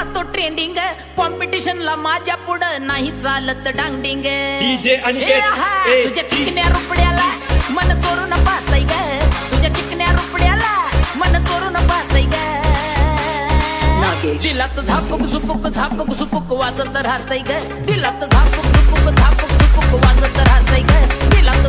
राहतो ट्रेंडिंग कॉम्पिटिशनला माझ्या पुढं नाही चालत डांगडिंग डीजे अनिकेत तुझ्या चिकन्या रुपड्याला मन चोरून पाहतय ग तुझ्या चिकन्या रुपड्याला मन चोरून पाहतय ग दिलात झापक झुपुक वाजत राहतय ग दिलात झापक झुपुक वाजत राहतय ग दिलात